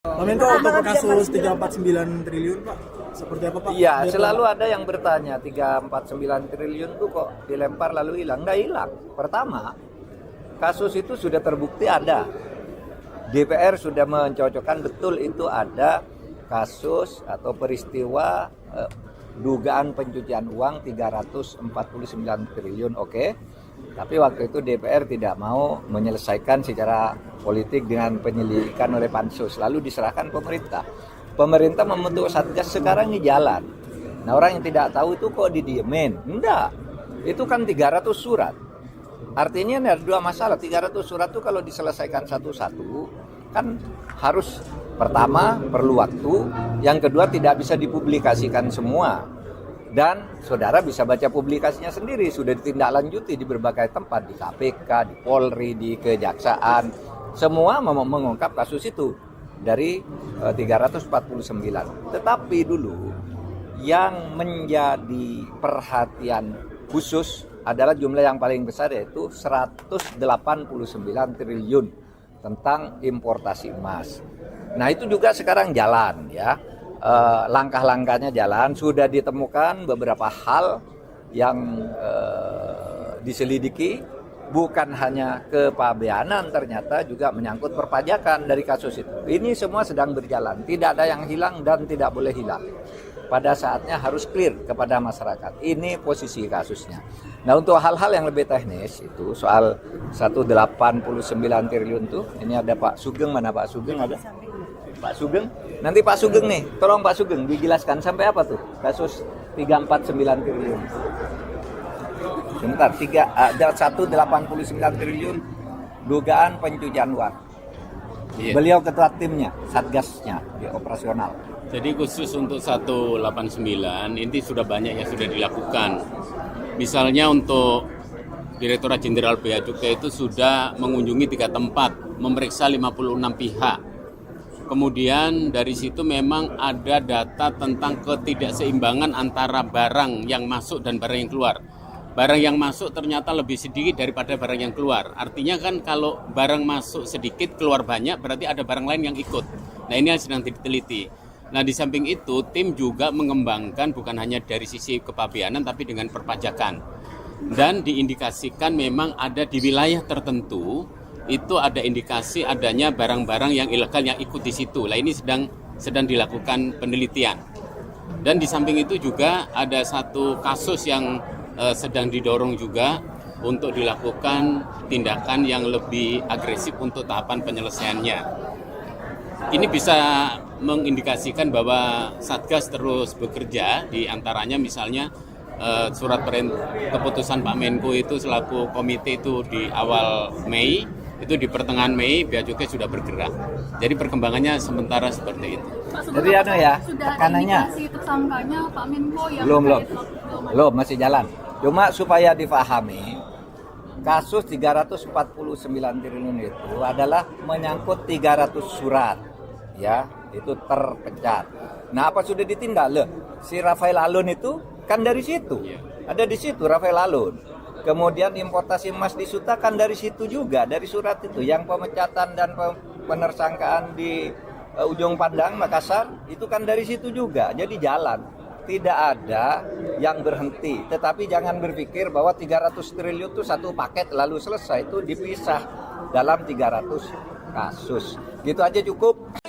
Pak Menko, untuk kasus 349 triliun Pak, seperti apa Pak? Iya, selalu ada yang bertanya 349 triliun tuh kok dilempar lalu hilang. Nggak hilang. Pertama, kasus itu sudah terbukti ada. DPR sudah mencocokkan betul itu ada kasus atau peristiwa dugaan pencucian uang 349 triliun, oke. Tapi waktu itu DPR tidak mau menyelesaikan secara politik dengan penyelidikan oleh Pansus, lalu diserahkan pemerintah. Pemerintah membentuk Satgas, sekarang ini jalan. Nah, orang yang tidak tahu itu kok didiemin? Enggak, itu kan 300 surat. Artinya ada dua masalah. 300 surat itu kalau diselesaikan satu-satu kan harus, pertama perlu waktu, yang kedua tidak bisa dipublikasikan semua. Dan saudara bisa baca publikasinya sendiri, sudah ditindaklanjuti di berbagai tempat, di KPK, di Polri, di Kejaksaan, semua mengungkap kasus itu dari 349. Tetapi dulu yang menjadi perhatian khusus adalah jumlah yang paling besar, yaitu 189 triliun tentang importasi emas. Nah, itu juga sekarang jalan ya. Langkah-langkahnya jalan, sudah ditemukan beberapa hal yang diselidiki, bukan hanya kepabeanan, ternyata juga menyangkut perpajakan dari kasus itu. Ini semua sedang berjalan, tidak ada yang hilang dan tidak boleh hilang. Pada saatnya harus clear kepada masyarakat. Ini posisi kasusnya. Nah, untuk hal-hal yang lebih teknis itu soal 189 triliun tuh, ini ada Pak Sugeng, mana Pak Sugeng ada? Pak Sugeng, nanti Pak Sugeng nih, tolong Pak Sugeng dijelaskan sampai apa tuh kasus 349 triliun. Sebentar, 189 triliun dugaan pencucian uang. Iya. Beliau ketua timnya, satgasnya, di operasional. Jadi khusus untuk 189 ini sudah banyak yang sudah dilakukan. Misalnya untuk Direktorat Jenderal Bea Cukai itu sudah mengunjungi 3 tempat, memeriksa 56 pihak. Kemudian dari situ memang ada data tentang ketidakseimbangan antara barang yang masuk dan barang yang keluar. Barang yang masuk ternyata lebih sedikit daripada barang yang keluar. Artinya kan kalau barang masuk sedikit, keluar banyak, berarti ada barang lain yang ikut. Nah, ini yang sedang diteliti. Nah, di samping itu tim juga mengembangkan bukan hanya dari sisi kepabeanan tapi dengan perpajakan. Dan diindikasikan memang ada di wilayah tertentu itu ada indikasi adanya barang-barang yang ilegal yang ikut di situ. Nah, ini sedang dilakukan penelitian. Dan di samping itu juga ada satu kasus yang sedang didorong juga untuk dilakukan tindakan yang lebih agresif untuk tahapan penyelesaiannya. Ini bisa mengindikasikan bahwa Satgas terus bekerja, di antaranya misalnya surat keputusan Pak Menko itu selaku komite itu di awal Mei, itu di pertengahan Mei Bea Cukai sudah bergerak. Jadi perkembangannya sementara seperti itu. Jadi ya, tekanannya tersangkanya Pak Menko yang belum masih jalan. Cuma supaya difahami, kasus 349 triliun itu adalah menyangkut 300 surat. Ya, itu terpecat. Nah, apa sudah ditindak? Si Rafael Alun itu kan dari situ. Ada di situ Rafael Alun. Kemudian importasi emas di Suta kan dari situ juga, dari surat itu. Yang pemecatan dan penersangkaan di Ujung Pandang, Makassar, itu kan dari situ juga. Jadi jalan. Tidak ada yang berhenti. Tetapi jangan berpikir bahwa 300 triliun itu satu paket lalu selesai. Itu dipisah dalam 300 kasus. Gitu aja cukup.